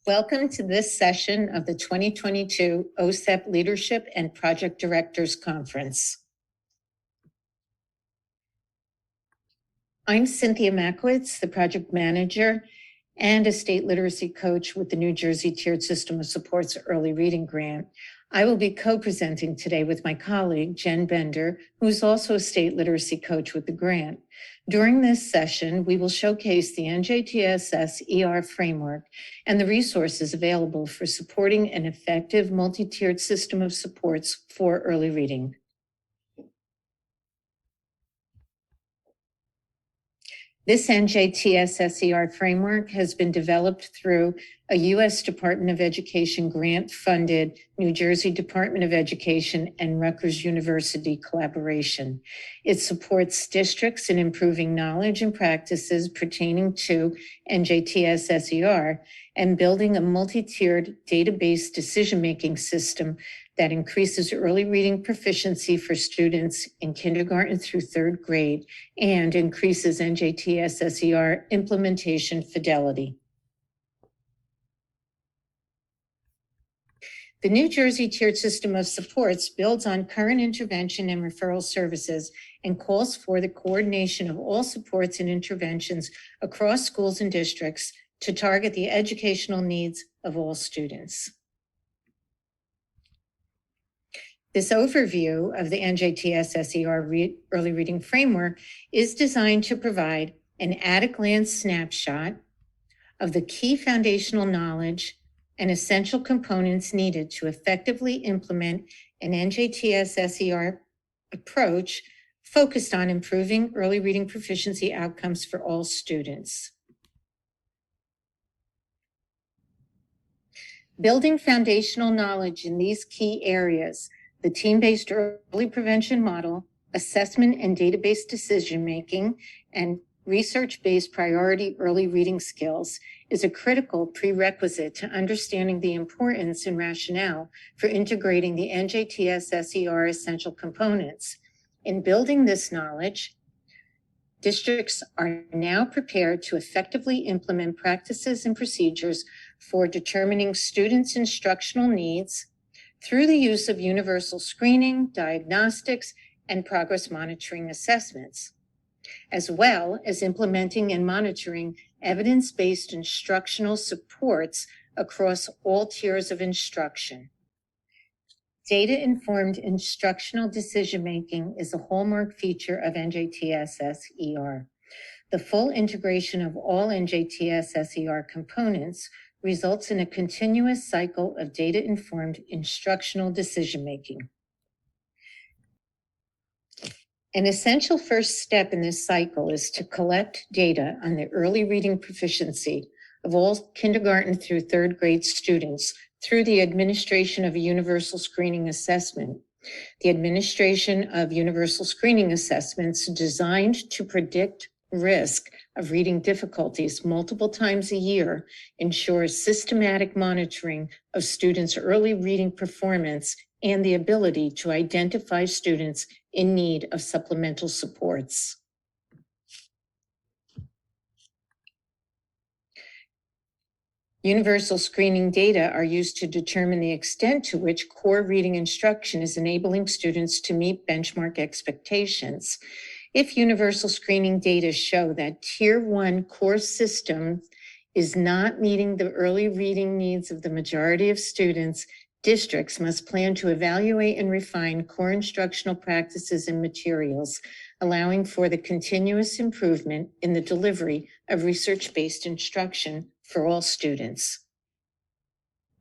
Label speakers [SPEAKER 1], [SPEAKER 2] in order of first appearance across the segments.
[SPEAKER 1] Welcome to this session of the 2022 OSEP Leadership and Project Directors Conference. I'm Cynthia Mackowicz, the project manager and a state literacy coach with the New Jersey Tiered System of Supports Early Reading Grant. I will be co-presenting today with my colleague, Jen Bender, who is also a state literacy coach with the grant. During this session, we will showcase the MTSS ER framework and the resources available for supporting an effective multi-tiered system of supports for early reading. This MTSS framework has been developed through a U.S. Department of Education grant-funded New Jersey Department of Education and Rutgers University collaboration. It supports districts in improving knowledge and practices pertaining to MTSS and building a multi-tiered database decision-making system that increases early reading proficiency for students in kindergarten through third grade and increases MTSS implementation fidelity. The New Jersey Tiered System of Supports builds on current intervention and referral services and calls for the coordination of all supports and interventions across schools and districts to target the educational needs of all students. This overview of the MTSS Early Reading Framework is designed to provide an at-a-glance snapshot of the key foundational knowledge and essential components needed to effectively implement an MTSS approach focused on improving early reading proficiency outcomes for all students. Building foundational knowledge in these key areas, the team-based early prevention model, assessment and database decision-making, and research-based priority early reading skills is a critical prerequisite to understanding the importance and rationale for integrating the MTSS essential components. In building this knowledge, districts are now prepared to effectively implement practices and procedures for determining students' instructional needs through the use of universal screening, diagnostics, and progress monitoring assessments, as well as implementing and monitoring evidence-based instructional supports across all tiers of instruction. Data-informed instructional decision-making is a hallmark feature of MTSS-ER. The full integration of all MTSS-ER components results in a continuous cycle of data-informed instructional decision-making. An essential first step in this cycle is to collect data on the early reading proficiency of all kindergarten through third grade students through the administration of a universal screening assessment. The administration of universal screening assessments designed to predict risk of reading difficulties multiple times a year ensures systematic monitoring of students' early reading performance and the ability to identify students in need of supplemental supports. Universal screening data are used to determine the extent to which core reading instruction is enabling students to meet benchmark expectations. If universal screening data show that Tier 1 core system is not meeting the early reading needs of the majority of students, districts must plan to evaluate and refine core instructional practices and materials, allowing for the continuous improvement in the delivery of research-based instruction for all students.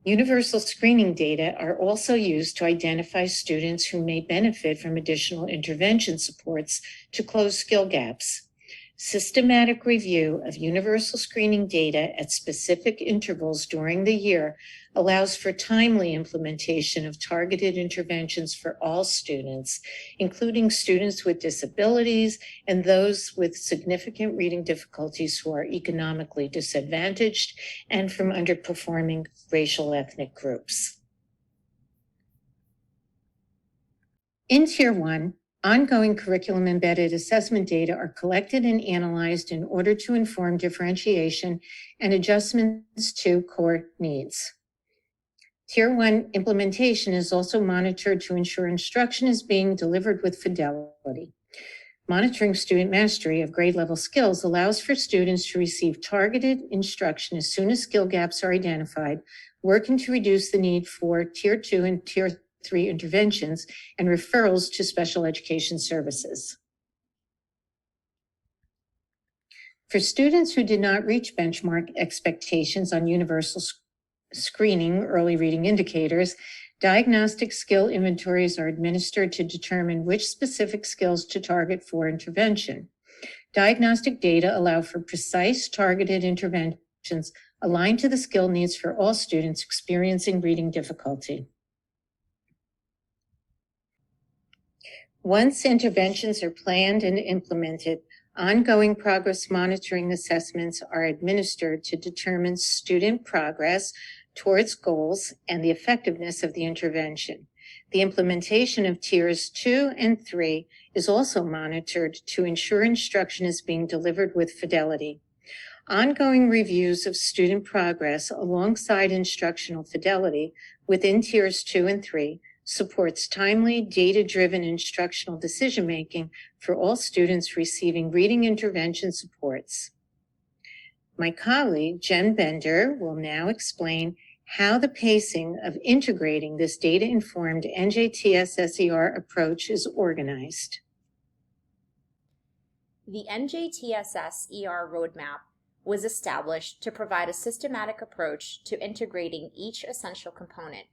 [SPEAKER 1] Universal screening data are also used to identify students who may benefit from additional intervention supports to close skill gaps. Systematic review of universal screening data at specific intervals during the year allows for timely implementation of targeted interventions for all students, including students with disabilities and those with significant reading difficulties who are economically disadvantaged and from underperforming racial ethnic groups. In Tier 1, Ongoing curriculum-embedded assessment data are collected and analyzed in order to inform differentiation and adjustments to core needs. Tier 1 implementation is also monitored to ensure instruction is being delivered with fidelity. Monitoring student mastery of grade-level skills allows for students to receive targeted instruction as soon as skill gaps are identified, working to reduce the need for Tier 2 and Tier 3 interventions and referrals to special education services. For students who did not reach benchmark expectations on universal screening early reading indicators, diagnostic skill inventories are administered to determine which specific skills to target for intervention. Diagnostic data allow for precise, targeted interventions aligned to the skill needs for all students experiencing reading difficulty. Once interventions are planned and implemented, ongoing progress monitoring assessments are administered to determine student progress towards goals and the effectiveness of the intervention. The implementation of tiers 2 and 3 is also monitored to ensure instruction is being delivered with fidelity. Ongoing reviews of student progress alongside instructional fidelity within tiers 2 and 3 supports timely, data-driven instructional decision-making for all students receiving reading intervention supports. My colleague, Jen Bender, will now explain how the pacing of integrating this data-informed NJTSS-ER approach is organized.
[SPEAKER 2] The NJTSS-ER roadmap was established to provide a systematic approach to integrating each essential component,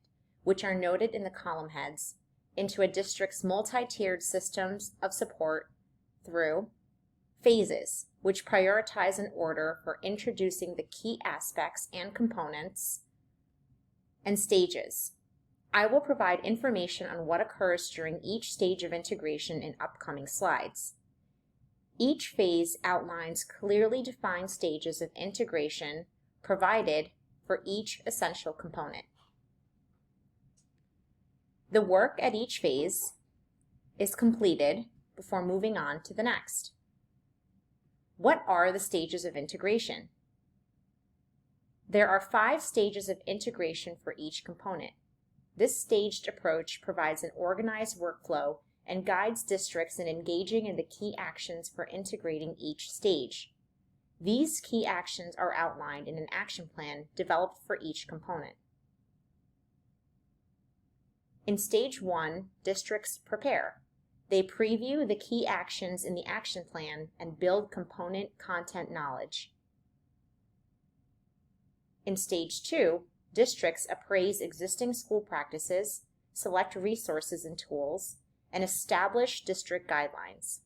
[SPEAKER 2] which are noted in the column heads, into a district's multi-tiered systems of support through phases, which prioritize an order for introducing the key aspects and components, and stages. I will provide information on what occurs during each stage of integration in upcoming slides. Each phase outlines clearly defined stages of integration provided for each essential component. The work at each phase is completed before moving on to the next. What are the stages of integration? There are 5 stages of integration for each component. This staged approach provides an organized workflow and guides districts in engaging in the key actions for integrating each stage. These key actions are outlined in an action plan developed for each component. In stage 1, districts prepare. They preview the key actions in the action plan and build component content knowledge. In stage 2, districts appraise existing school practices, select resources and tools, and establish district guidelines.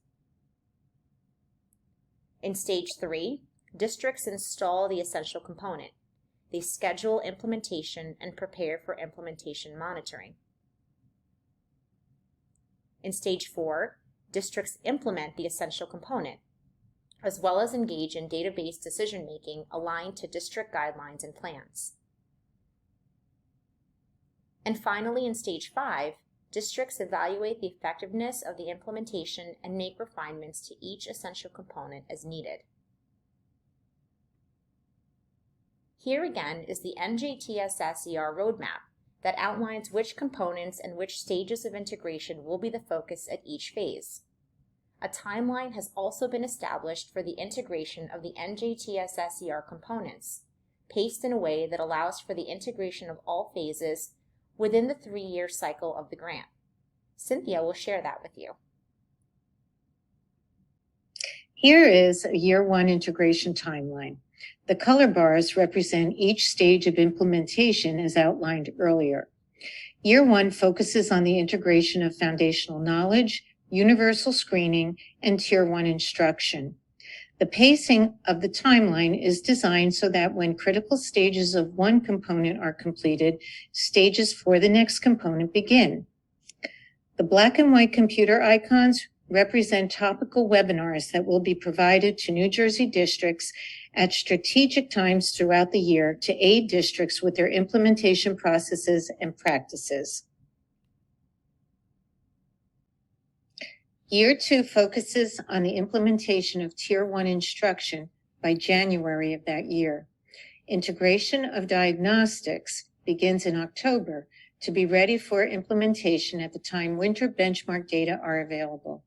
[SPEAKER 2] In stage 3, districts install the essential component. They schedule implementation and prepare for implementation monitoring. In stage 4, districts implement the essential component, as well as engage in database decision-making aligned to district guidelines and plans. And finally, in stage 5, districts evaluate the effectiveness of the implementation and make refinements to each essential component as needed. Here again is the NJTSS-ER roadmap that outlines which components and which stages of integration will be the focus at each phase. A timeline has also been established for the integration of the NJTSS-ER components, paced in a way that allows for the integration of all phases within the 3-year cycle of the grant. Cynthia will share that with you.
[SPEAKER 1] Here is a year 1 integration timeline. The color bars represent each stage of implementation as outlined earlier. Year 1 focuses on the integration of foundational knowledge, universal screening, and Tier 1 instruction. The pacing of the timeline is designed so that when critical stages of one component are completed, stages for the next component begin. The black and white computer icons represent topical webinars that will be provided to New Jersey districts at strategic times throughout the year to aid districts with their implementation processes and practices. Year 2 focuses on the implementation of Tier 1 instruction by January of that year. Integration of diagnostics begins in October to be ready for implementation at the time winter benchmark data are available.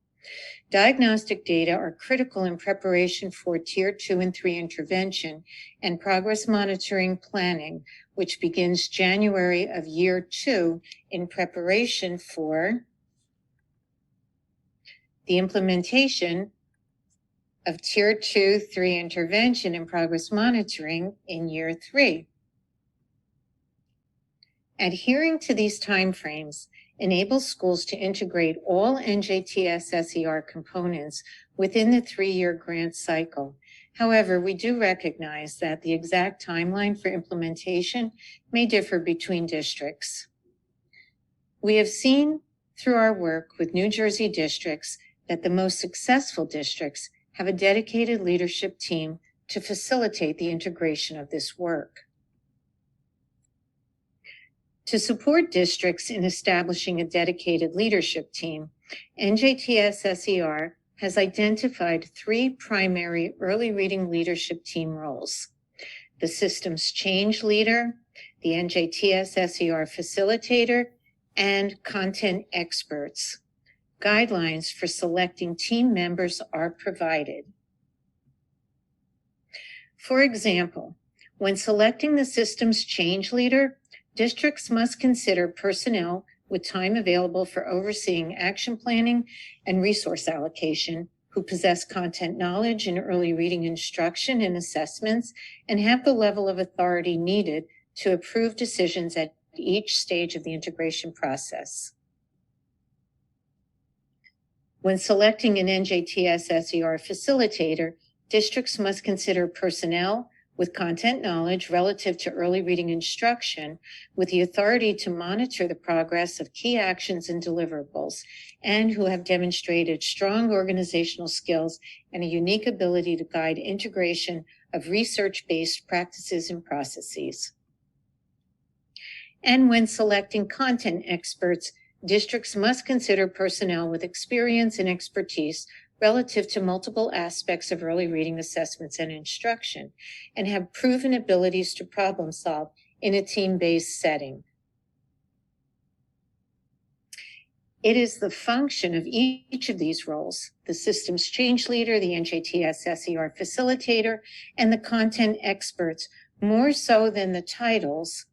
[SPEAKER 1] Diagnostic data are critical in preparation for Tier 2 and 3 intervention and progress monitoring planning, which begins January of Year 2 in preparation for the implementation of Tier 2, 3 intervention and progress monitoring in Year 3. Adhering to these timeframes enables schools to integrate all NJTS-SER components within the 3-year grant cycle. However, we do recognize that the exact timeline for implementation may differ between districts. We have seen through our work with New Jersey districts that the most successful districts have a dedicated leadership team to facilitate the integration of this work. To support districts in establishing a dedicated leadership team, NJTS-SER has identified 3 primary early reading leadership team roles: the systems change leader, the NJTS-SER facilitator, and content experts. Guidelines for selecting team members are provided. For example, when selecting the systems change leader, districts must consider personnel with time available for overseeing action planning and resource allocation, who possess content knowledge in early reading instruction and assessments, and have the level of authority needed to approve decisions at each stage of the integration process. When selecting an NJTS-SER facilitator, districts must consider personnel with content knowledge relative to early reading instruction, with the authority to monitor the progress of key actions and deliverables, and who have demonstrated strong organizational skills and a unique ability to guide integration of research-based practices and processes. And when selecting content experts, districts must consider personnel with experience and expertise relative to multiple aspects of early reading assessments and instruction, and have proven abilities to problem solve in a team-based setting. It is the function of each of these roles, the systems change leader, the NJTS-SER facilitator, and the content experts, more so than the titles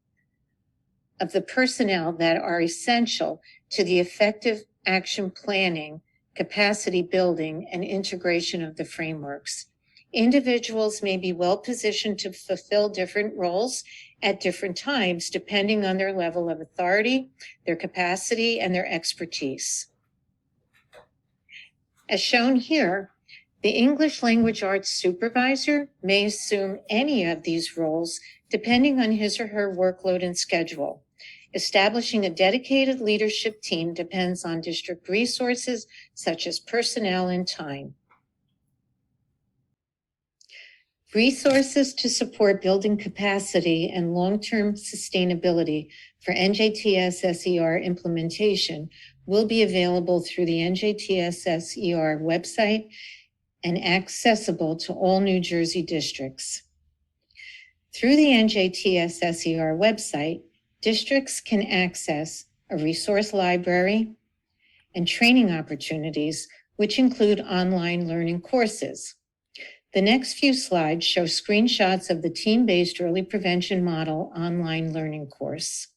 [SPEAKER 1] of the personnel that are essential to the effective action planning, capacity building, and integration of the frameworks. Individuals may be well positioned to fulfill different roles at different times, depending on their level of authority, their capacity, and their expertise. As shown here, the English language arts supervisor may assume any of these roles depending on his or her workload and schedule. Establishing a dedicated leadership team depends on district resources such as personnel and time. Resources to support building capacity and long-term sustainability for NJTS-SER implementation will be available through the NJTS-SER website and accessible to all New Jersey districts. Through the NJTS-SER website, districts can access a resource library and training opportunities, which include online learning courses. The next few slides show screenshots of the team-based early prevention model online learning course.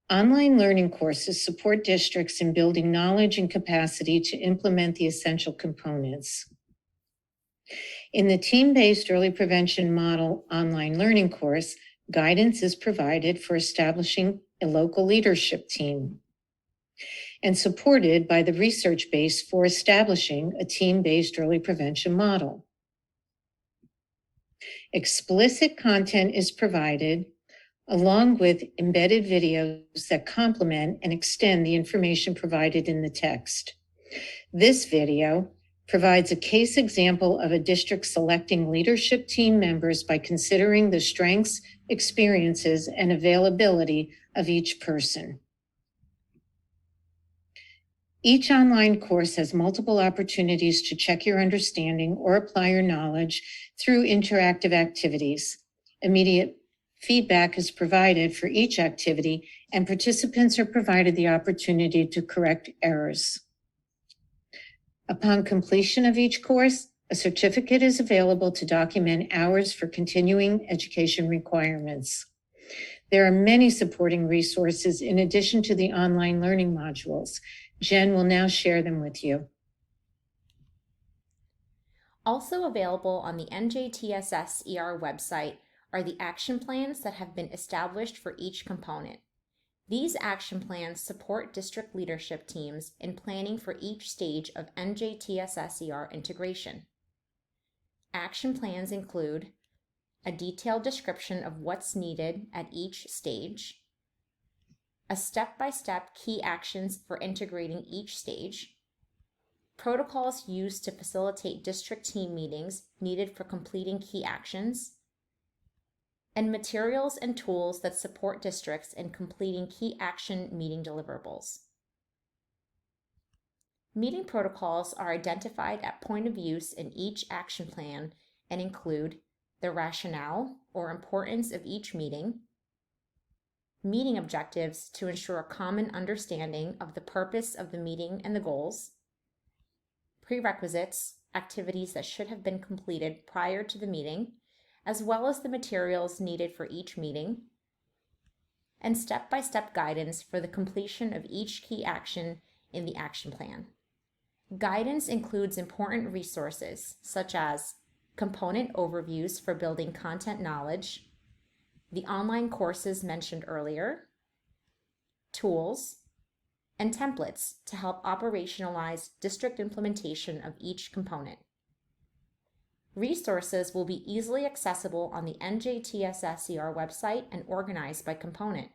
[SPEAKER 1] Online learning courses support districts in building knowledge and capacity to implement the essential components. In the team-based early prevention model online learning course, guidance is provided for establishing a local leadership team and supported by the research base for establishing a team-based early prevention model. Explicit content is provided along with embedded videos that complement and extend the information provided in the text. This video provides a case example of a district selecting leadership team members by considering the strengths, experiences, and availability of each person. Each online course has multiple opportunities to check your understanding or apply your knowledge through interactive activities. Immediate feedback is provided for each activity, and participants are provided the opportunity to correct errors. Upon completion of each course, a certificate is available to document hours for continuing education requirements. There are many supporting resources in addition to the online learning modules. Jen will now share them with you.
[SPEAKER 2] Also available on the MTSS ER website are the action plans that have been established for each component. These action plans support district leadership teams in planning for each stage of MTSS ER integration. Action plans include a detailed description of what's needed at each stage, a step-by-step key actions for integrating each stage, protocols used to facilitate district team meetings needed for completing key actions, and materials and tools that support districts in completing key action meeting deliverables. Meeting protocols are identified at point of use in each action plan and include the rationale or importance of each meeting objectives to ensure a common understanding of the purpose of the meeting and the goals, prerequisites, activities that should have been completed prior to the meeting, as well as the materials needed for each meeting, and step-by-step guidance for the completion of each key action in the action plan. Guidance includes important resources such as component overviews for building content knowledge, the online courses mentioned earlier, tools, and templates to help operationalize district implementation of each component. Resources will be easily accessible on the MTSS ER website and organized by component.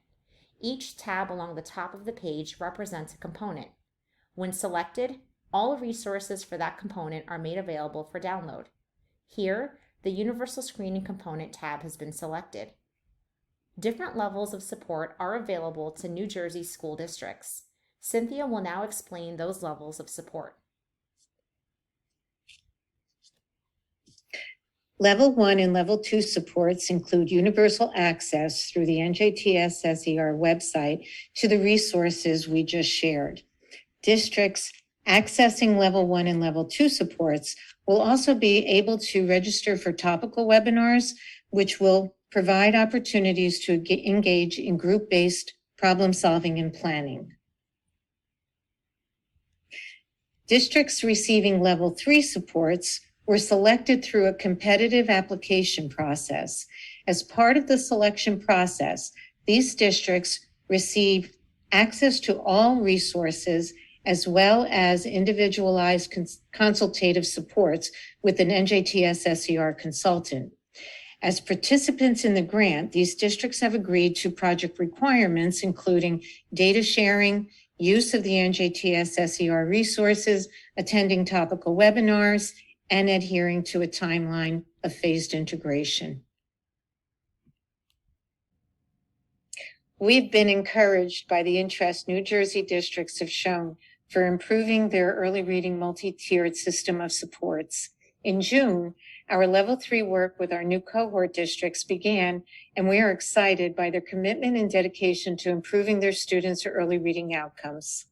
[SPEAKER 2] Each tab along the top of the page represents a component. When selected, all resources for that component are made available for download. Here, the Universal Screening Component tab has been selected. Different levels of support are available to New Jersey school districts. Cynthia will now explain those levels of support.
[SPEAKER 1] Level 1 and Level 2 supports include universal access through the MTSS ER website to the resources we just shared. Districts accessing Level 1 and Level 2 supports will also be able to register for topical webinars, which will provide opportunities to engage in group-based problem solving and planning. Districts receiving Level 3 supports were selected through a competitive application process. As part of the selection process, these districts receive access to all resources as well as individualized consultative supports with an MTSS ER consultant. As participants in the grant, these districts have agreed to project requirements, including data sharing, use of the MTSS ER resources, attending topical webinars, and adhering to a timeline of phased integration. We've been encouraged by the interest New Jersey districts have shown for improving their early reading multi-tiered system of supports. In June, our Level 3 work with our new cohort districts began, and we are excited by their commitment and dedication to improving their students' early reading outcomes.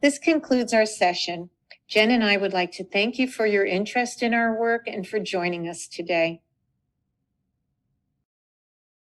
[SPEAKER 1] This concludes our session. Jen and I would like to thank you for your interest in our work and for joining us today.